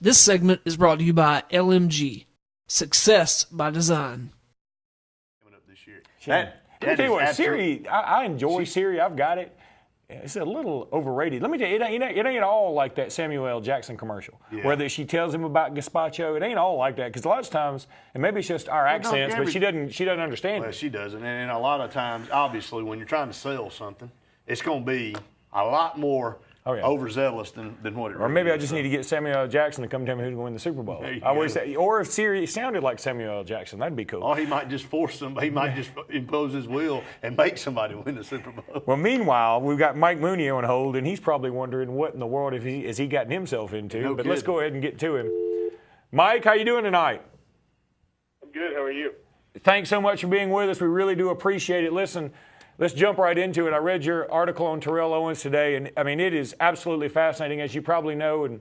This segment is brought to you by LMG. Success by design. Coming up this year. Let me tell you what, Siri, I enjoy Siri. I've got it. It's a little overrated. Let me tell you, it ain't all like that Samuel L. Jackson commercial, where she tells him about gazpacho. It ain't all like that, because a lot of times, and maybe it's just our accents, but she doesn't understand it. Well, she doesn't, and a lot of times, obviously, when you're trying to sell something, it's going to be a lot more overzealous than what it really is. Or maybe I just need to get Samuel L. Jackson to come tell me who's going to win the Super Bowl. I always say, or if Siri sounded like Samuel L. Jackson, that'd be cool. Or he might just force somebody. He might just impose his will and make somebody win the Super Bowl. Well, meanwhile, we've got Mike Mooney on hold, and he's probably wondering what in the world has he gotten himself into. No but kidding. Let's go ahead and get to him. Mike, how you doing tonight? I'm good. How are you? Thanks so much for being with us. We really do appreciate it. Listen, let's jump right into it. I read your article on Terrell Owens today, and I mean, it is absolutely fascinating. As you probably know, and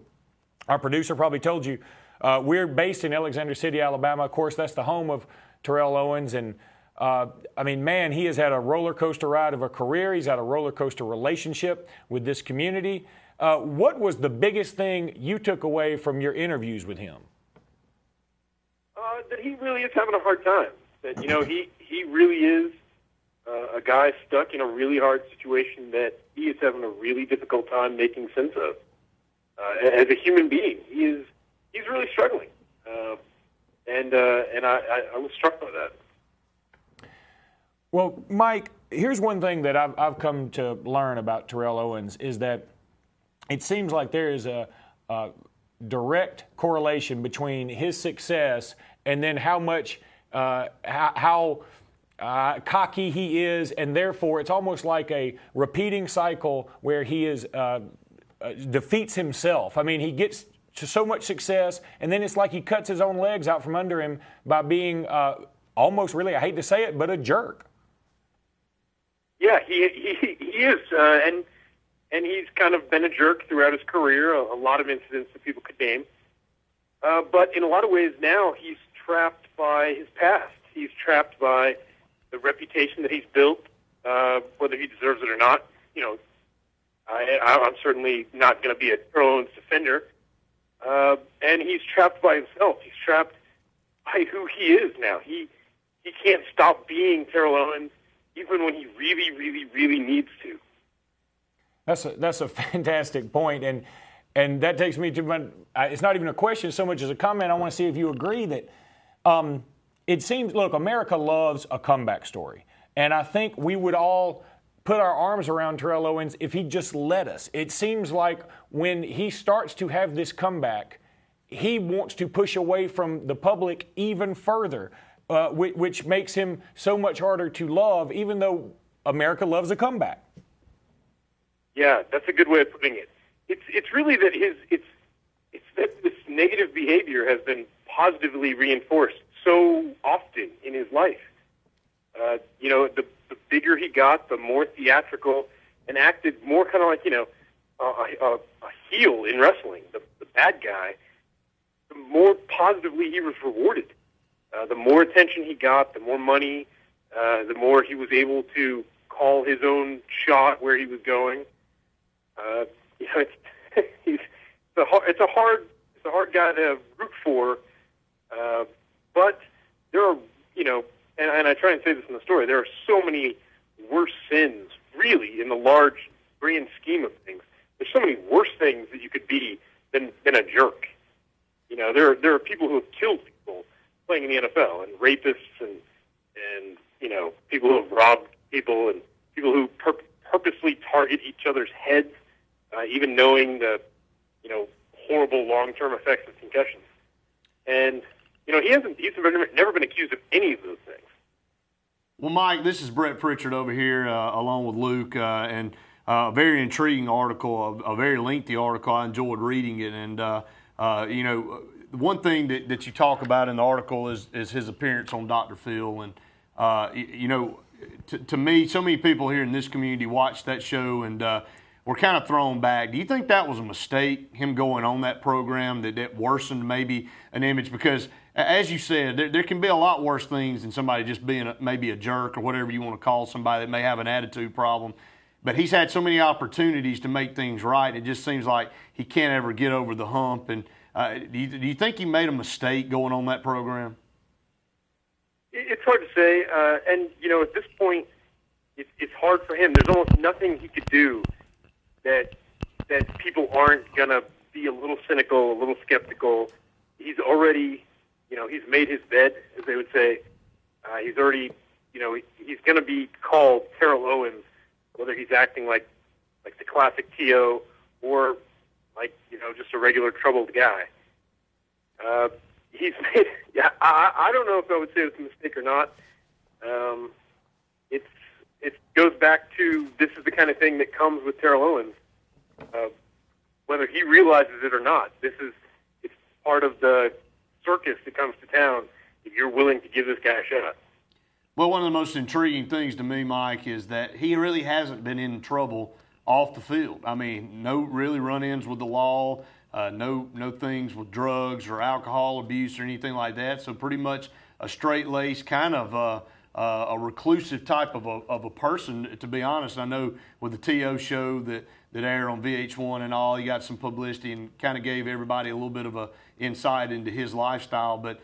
our producer probably told you, we're based in Alexander City, Alabama. Of course, that's the home of Terrell Owens. And I mean, man, he has had a roller coaster ride of a career. He's had a roller coaster relationship with this community. What was the biggest thing you took away from your interviews with him? That he really is having a hard time. That, he really is a guy stuck in a really hard situation that he is having a really difficult time making sense of. As a human being, he's really struggling, and I was struck by that. Well, Mike, here's one thing that I've come to learn about Terrell Owens is that it seems like there is a direct correlation between his success and then how much how cocky he is, and therefore it's almost like a repeating cycle where he is defeats himself. I mean, he gets to so much success, and then it's like he cuts his own legs out from under him by being almost, really, I hate to say it, but a jerk. Yeah, he is, and he's kind of been a jerk throughout his career. A lot of incidents that people could name, but in a lot of ways now he's trapped by his past. He's trapped by the reputation that he's built, whether he deserves it or not. I'm certainly not going to be a Terrell Owens defender. And he's trapped by himself. He's trapped by who he is now. He can't stop being Terrell Owens, even when he really, really, really needs to. That's a fantastic point, and that takes me to my. It's not even a question so much as a comment. I want to see if you agree that. It seems, look, America loves a comeback story. And I think we would all put our arms around Terrell Owens if he'd just let us. It seems like when he starts to have this comeback, he wants to push away from the public even further, which makes him so much harder to love, even though America loves a comeback. Yeah, that's a good way of putting it. It's really that it's that this negative behavior has been positively reinforced so often in his life. The bigger he got, the more theatrical and acted more kind of like, a heel in wrestling, the bad guy, the more positively he was rewarded. The more attention he got, the more money, the more he was able to call his own shot where he was going. It's a hard guy to root for. But there are, and I try and say this in the story, there are so many worse sins, really, in the large grand scheme of things. There's so many worse things that you could be than a jerk. There are people who have killed people playing in the NFL, and rapists, and people who have robbed people, and people who purposely target each other's heads, even knowing the, horrible long-term effects of concussions. And he's never been accused of any of those things. Well, Mike, this is Brett Prtichard over here, along with Luke, and a very intriguing article, a very lengthy article. I enjoyed reading it, and one thing that you talk about in the article is his appearance on Dr. Phil, and to me, so many people here in this community watched that show and were kind of thrown back. Do you think that was a mistake, him going on that program, that worsened maybe an image? Because, as you said, there can be a lot worse things than somebody just being maybe a jerk or whatever you want to call somebody that may have an attitude problem. But he's had so many opportunities to make things right. It just seems like he can't ever get over the hump. And Do you think he made a mistake going on that program? It's hard to say, and at this point, it's hard for him. There's almost nothing he could do that people aren't gonna be a little cynical, a little skeptical. He's already, he's made his bed, as they would say. He's already, he's gonna be called Terrell Owens, whether he's acting like the classic T.O. or like just a regular troubled guy. He's made. Yeah, I don't know if I would say it's a mistake or not. It goes back to this is the kind of thing that comes with Terrell Owens, whether he realizes it or not. It's part of the circus that comes to town if you're willing to give this guy a shot. Well, one of the most intriguing things to me, Mike, is that he really hasn't been in trouble off the field. I mean, no really run-ins with the law, no things with drugs or alcohol abuse or anything like that. So pretty much a straight-laced kind of a reclusive type of a person, to be honest. I know with the T.O. show that aired on VH1 and all, he got some publicity and kind of gave everybody a little bit of a insight into his lifestyle. But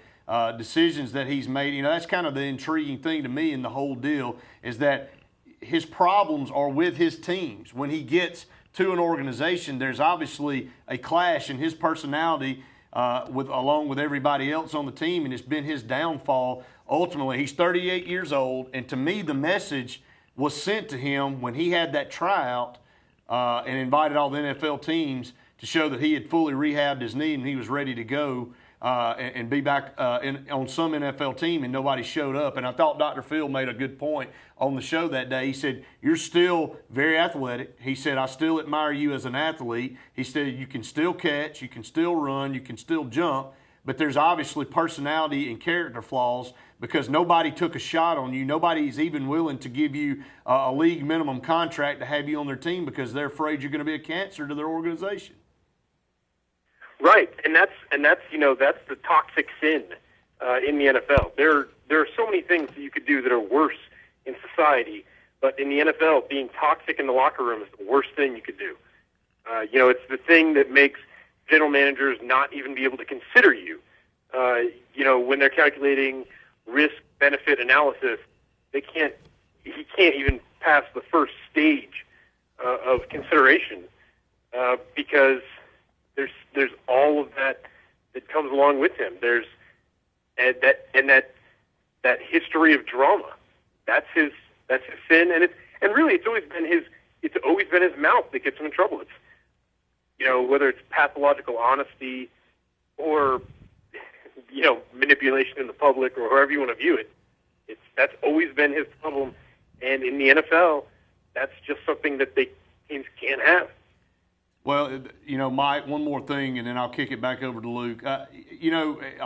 decisions that he's made, that's kind of the intriguing thing to me in the whole deal is that his problems are with his teams. When he gets to an organization, there's obviously a clash in his personality along with everybody else on the team, and it's been his downfall. Ultimately, he's 38 years old, and to me, the message was sent to him when he had that tryout and invited all the NFL teams to show that he had fully rehabbed his knee and he was ready to go and be back on some NFL team, and nobody showed up. And I thought Dr. Phil made a good point on the show that day. He said, you're still very athletic. He said, I still admire you as an athlete. He said, you can still catch, you can still run, you can still jump, but there's obviously personality and character flaws because nobody took a shot on you. Nobody's even willing to give you a league minimum contract to have you on their team because they're afraid you're going to be a cancer to their organization. Right, and that's the toxic sin in the NFL. There are so many things that you could do that are worse in society, but in the NFL, being toxic in the locker room is the worst thing you could do. It's the thing that makes general managers not even be able to consider you. When they're calculating risk-benefit analysis, he can't even pass the first stage of consideration because there's all of that comes along with him. There's that history of drama. That's his sin, and really it's always been his mouth that gets him in trouble. It's whether it's pathological honesty or manipulation in the public or however you want to view it. That's always been his problem, and in the NFL, that's just something that teams can't have. Well, Mike, one more thing, and then I'll kick it back over to Luke. A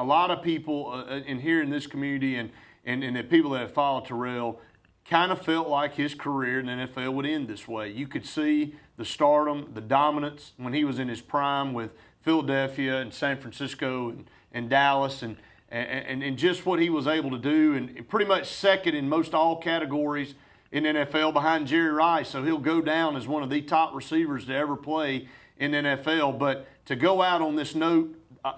lot of people in here in this community and the people that have followed Terrell kind of felt like his career in the NFL would end this way. You could see the stardom, the dominance when he was in his prime with Philadelphia and San Francisco and Dallas and just what he was able to do, and pretty much second in most all categories in NFL behind Jerry Rice. So he'll go down as one of the top receivers to ever play in NFL. But to go out on this note,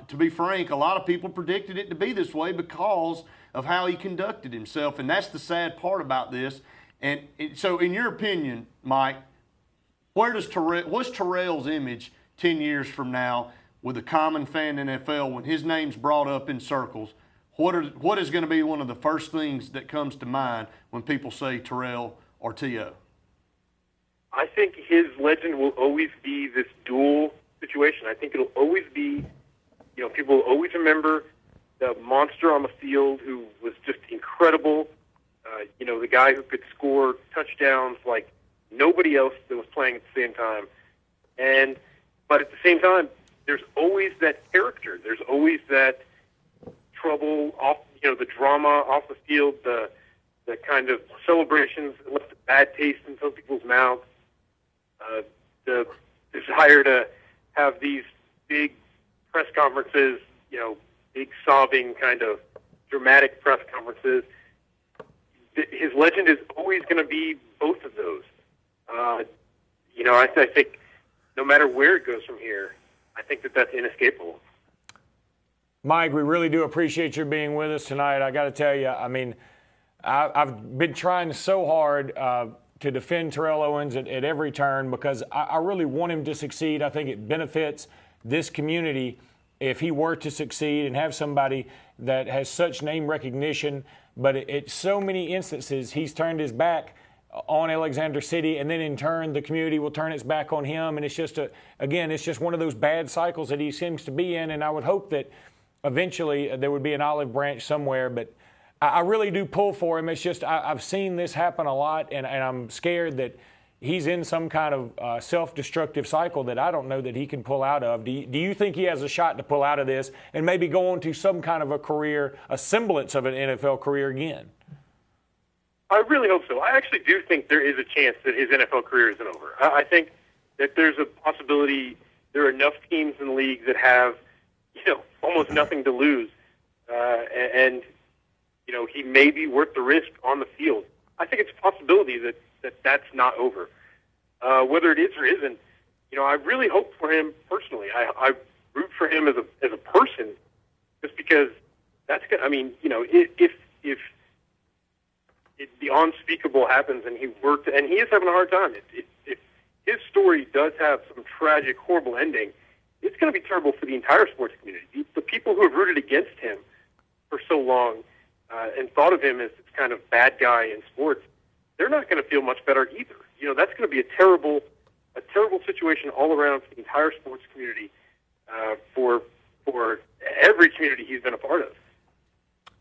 to be frank, a lot of people predicted it to be this way because of how he conducted himself. And that's the sad part about this. And so in your opinion, Mike, what's Terrell's image 10 years from now with a common fan in NFL when his name's brought up in circles? What is going to be one of the first things that comes to mind when people say Terrell or T.O.? I think his legend will always be this dual situation. I think it'll always be, people will always remember the monster on the field who was just incredible, the guy who could score touchdowns like nobody else that was playing at the same time. But at the same time, there's always that character. There's always that trouble off, the drama off the field, the kind of celebrations that left a bad taste in some people's mouths, the desire to have these big press conferences, big sobbing kind of dramatic press conferences. His legend is always going to be both of those. I think no matter where it goes from here, I think that's inescapable. Mike, we really do appreciate your being with us tonight. I got to tell you, I mean, I've been trying so hard to defend Terrell Owens at every turn because I really want him to succeed. I think it benefits this community if he were to succeed and have somebody that has such name recognition. But at so many instances, he's turned his back on Alexander City, and then in turn, the community will turn its back on him. And it's just, it's just one of those bad cycles that he seems to be in. And I would hope that eventually there would be an olive branch somewhere. But I really do pull for him. It's just I've seen this happen a lot, and I'm scared that he's in some kind of self-destructive cycle that I don't know that he can pull out of. Do you think he has a shot to pull out of this and maybe go on to some kind of a career, a semblance of an NFL career again? I really hope so. I actually do think there is a chance that his NFL career isn't over. I think that there's a possibility there are enough teams in the league that have, almost nothing to lose, and he may be worth the risk on the field. I think it's a possibility that that's not over. Whether it is or isn't, I really hope for him personally. I root for him as a person, just because that's good. I mean, if the unspeakable happens and he is having a hard time. If his story does have some tragic, horrible ending, it's going to be terrible for the entire sports community. The people who have rooted against him for so long and thought of him as this kind of bad guy in sports, they're not going to feel much better either. That's going to be a terrible situation all around for the entire sports community, for every community he's been a part of.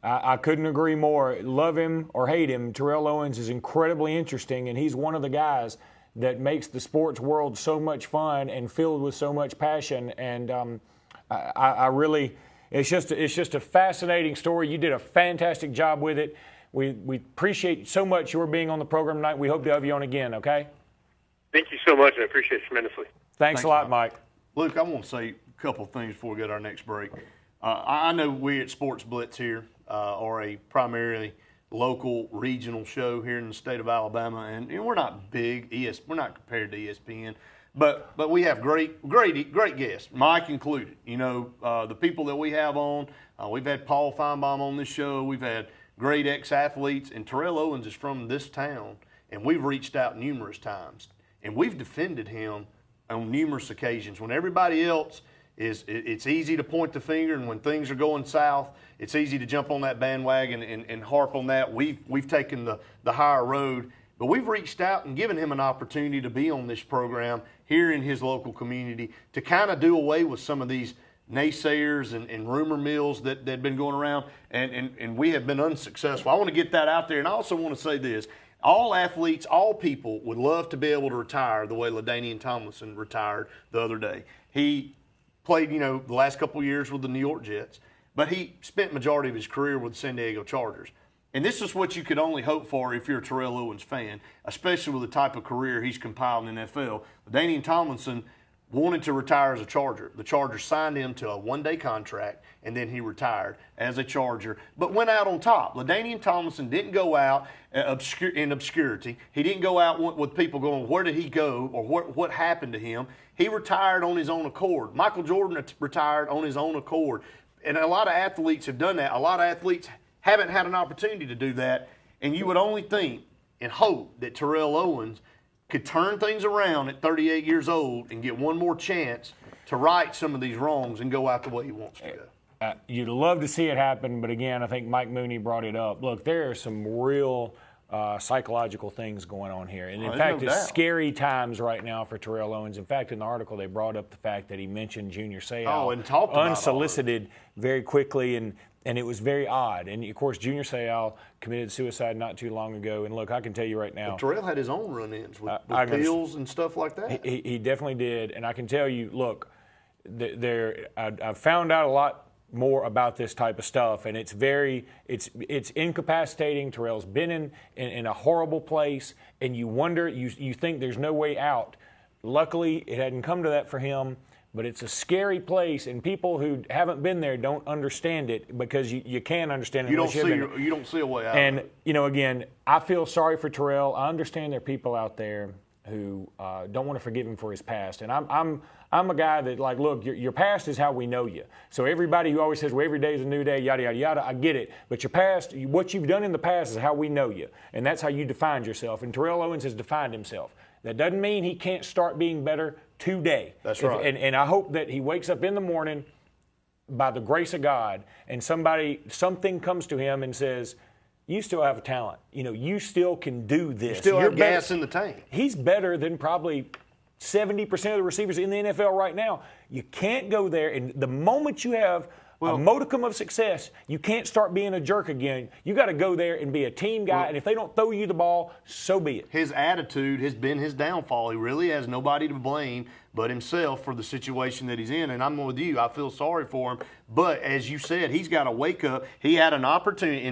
I couldn't agree more. Love him or hate him, Terrell Owens is incredibly interesting, and he's one of the guys that makes the sports world so much fun and filled with so much passion. And I really, it's just a fascinating story. You did a fantastic job with it. We appreciate so much your being on the program tonight. We hope to have you on again, okay? Thank you so much. I appreciate it tremendously. Thanks a lot, Mike. Luke, I want to say a couple of things before we go to our next break. I know we at Sportz Blitz here are a primarily local regional show here in the state of Alabama, and we're not big. We're not compared to ESPN, but we have great guests, Mike included. The people that we have on. We've had Paul Feinbaum on this show. We've had great ex-athletes, and Terrell Owens is from this town, and we've reached out numerous times, and we've defended him on numerous occasions. When everybody else it's easy to point the finger, and when things are going south, it's easy to jump on that bandwagon and harp on that. We've taken the higher road, but we've reached out and given him an opportunity to be on this program here in his local community to kind of do away with some of these naysayers and rumor mills that have been going around, and we have been unsuccessful. I want to get that out there, and I also want to say this. All athletes, all people would love to be able to retire the way LaDainian Tomlinson retired the other day. He played, the last couple of years with the New York Jets, but he spent majority of his career with the San Diego Chargers. And this is what you could only hope for if you're a Terrell Owens fan, especially with the type of career he's compiled in the NFL. LaDainian Tomlinson wanted to retire as a Charger. The Chargers signed him to a one-day contract, and then he retired as a Charger, but went out on top. LaDainian Tomlinson didn't go out in obscurity. He didn't go out with people going, where did he go, or what happened to him? He retired on his own accord. Michael Jordan retired on his own accord. And a lot of athletes have done that. A lot of athletes haven't had an opportunity to do that, and you would only think and hope that Terrell Owens could turn things around at 38 years old and get one more chance to right some of these wrongs and go out the way he wants to go. You'd love to see it happen, but again, I think Mike Mooney brought it up. Look, there are some real psychological things going on here. And in fact, it's scary times right now for Terrell Owens. In fact, in the article, they brought up the fact that he mentioned Junior Seau and talked about unsolicited very quickly, and it was very odd. And, of course, Junior Seau committed suicide not too long ago. And, look, I can tell you right now. But Terrell had his own run-ins with pills and stuff like that. He definitely did. And I can tell you, look, I've found out a lot more about this type of stuff, and it's incapacitating. Terrell's been in a horrible place, and you wonder, you think there's no way out. Luckily, it hadn't come to that for him, but it's a scary place, and people who haven't been there don't understand it, because you can't understand it. You don't see a way out. And again, I feel sorry for Terrell. I understand there are people out there who don't want to forgive him for his past, and I'm a guy that, like, look, your past is how we know you. So everybody who always says, well, every day is a new day, yada, yada, yada, I get it. But your past, what you've done in the past is how we know you. And that's how you defined yourself. And Terrell Owens has defined himself. That doesn't mean he can't start being better today. That's right. And I hope that he wakes up in the morning by the grace of God and something comes to him and says, you still have a talent. You still can do this. You still have gas in the tank. He's better than probably 70% of the receivers in the NFL right now. You can't go there, and the moment you have a modicum of success, you can't start being a jerk again. You got to go there and be a team guy, and if they don't throw you the ball, so be it. His attitude has been his downfall. He really has nobody to blame but himself for the situation that he's in, and I'm with you. I feel sorry for him. But as you said, he's got to wake up. He had an opportunity.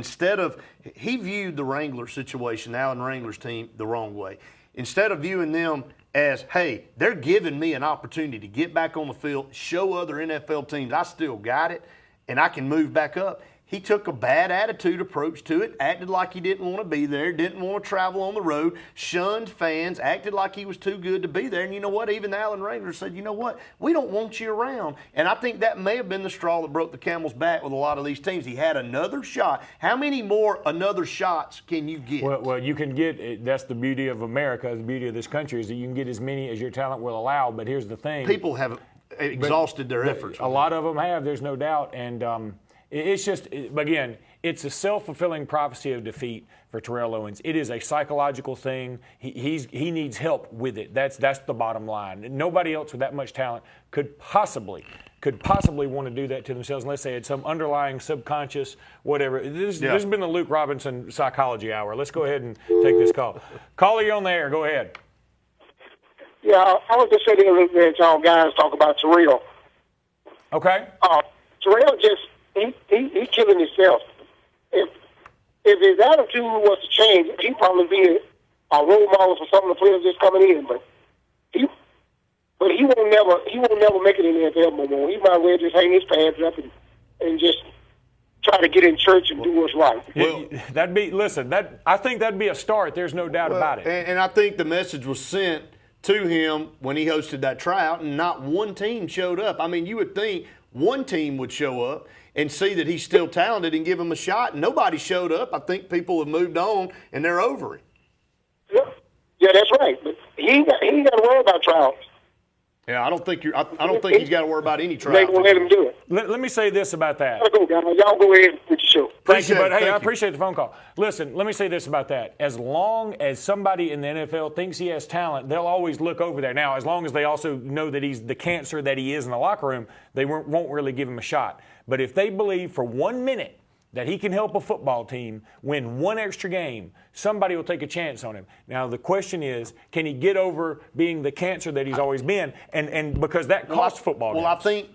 He viewed the Wranglers situation, the Allen Wranglers team, the wrong way. Instead of viewing them as, hey, they're giving me an opportunity to get back on the field, show other NFL teams I still got it, and I can move back up. He took a bad attitude approach to it, acted like he didn't want to be there, didn't want to travel on the road, shunned fans, acted like he was too good to be there. And you know what? Even the Allen Wranglers said, you know what? We don't want you around. And I think that may have been the straw that broke the camel's back with a lot of these teams. He had another shot. How many more another shots can you get? Well, you can get, that's the beauty of America, the beauty of this country, is that you can get as many as your talent will allow. But here's the thing. People have exhausted their efforts. A lot of them have, there's no doubt. And it's just, again, it's a self-fulfilling prophecy of defeat for Terrell Owens. It is a psychological thing. He needs help with it. That's the bottom line. Nobody else with that much talent could possibly want to do that to themselves unless they had some underlying subconscious whatever. This has been the Luke Robinson Psychology Hour. Let's go ahead and take this call. Caller, you're on the air. Go ahead. Yeah, I was just sitting here listening to y'all guys talk about Terrell. Okay. Terrell just he's killing himself. If his attitude was to change, he'd probably be a role model for some of the players that's coming in. But he won't never make it in the NFL no more. He might well just hang his pants up and just try to get in church and do what's right. Well, I think that'd be a start. There's no doubt about it. And I think the message was sent to him when he hosted that tryout, and not one team showed up. I mean, you would think one team would show up and see that he's still talented and give him a shot. Nobody showed up. I think people have moved on, and they're over it. Yeah, that's right. But he ain't got to worry about tryouts. Yeah, I don't think he's got to worry about any tryouts. They won't let him do it. Let me say this about that. Go, guys. Y'all go ahead with your show. Thank you, but hey, I appreciate the phone call. Listen, let me say this about that. As long as somebody in the NFL thinks he has talent, they'll always look over there. Now, as long as they also know that he's the cancer that he is in the locker room, they won't really give him a shot. But if they believe for 1 minute that he can help a football team win one extra game, somebody will take a chance on him. Now, the question is, can he get over being the cancer that he's always been? And because that costs football games. Well, I think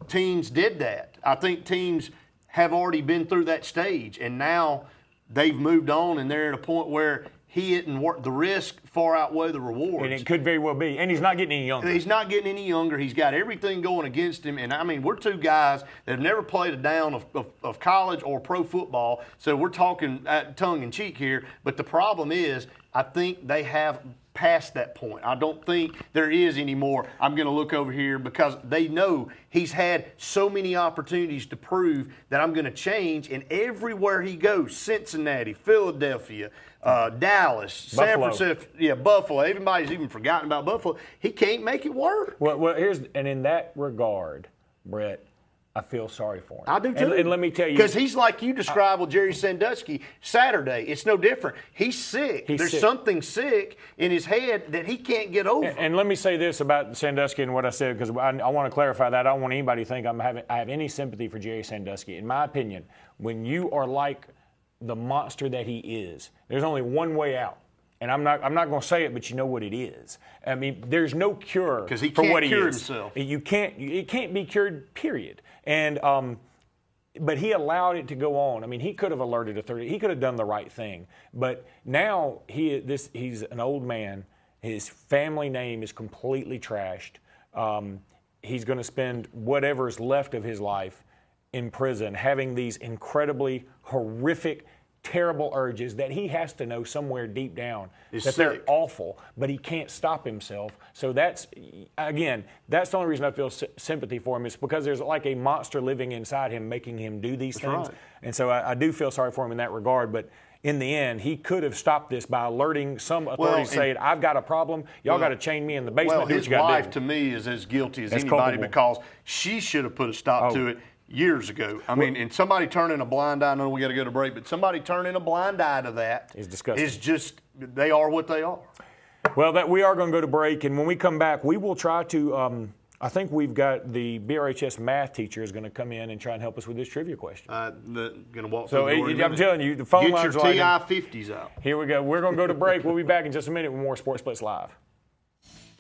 teams did that. I think teams have already been through that stage, and now they've moved on, and they're at a point where he isn't the risk far outweigh the rewards. And it could very well be. And he's not getting any younger. He's not getting any younger. He's got everything going against him. And, I mean, we're two guys that have never played a down of college or pro football, so we're talking tongue-in-cheek here. But the problem is, I think they have past that point. I don't think there is any more, I'm going to look over here, because they know he's had so many opportunities to prove that I'm going to change. And everywhere he goes, Cincinnati, Philadelphia, Dallas, San Francisco, Buffalo. Everybody's even forgotten about Buffalo. He can't make it work. Well, and in that regard, Brett, I feel sorry for him. I do too. And let me tell you, because he's like you described with Jerry Sandusky Saturday. It's no different. He's sick. There's something sick in his head that he can't get over. And let me say this about Sandusky and what I said, because I want to clarify that. I don't want anybody to think I have any sympathy for Jerry Sandusky. In my opinion, when you are like the monster that he is, there's only one way out. And I'm not going to say it, but you know what it is. I mean, there's no cure for what he is. Himself. It can't be cured, period. And but he allowed it to go on. I mean, he could have alerted authority. He could have done the right thing. But now he's an old man. His family name is completely trashed. He's going to spend whatever's left of his life in prison, having these incredibly horrific terrible urges that he has to know somewhere deep down It's that they're sick. awful, but he can't stop himself. So that's the only reason I feel sympathy for him is because there's like a monster living inside him making him do these things. right. And so I do feel sorry for him in that regard, but in the end, he could have stopped this by alerting some authorities saying, I've got a problem. Y'all got to chain me in the basement. Well, do what his you gotta wife, do. to me, is as guilty as That's anybody culpable. because she should have put a stop to it years ago. I mean, and somebody turning a blind eye, I know we got to go to break, but somebody turning a blind eye to that It's disgusting. is just, they are what they are. Well, we are going to go to break, and when we come back, we will try to I think we've got the BRHS math teacher is going to come in and try and help us with this trivia question. Going to walk So through the door in a I'm minute. telling you, the phone Get lines your are like TI-50s out. Here we go. We're going to go to break. We'll be back in just a minute with more Sports Blitz Live.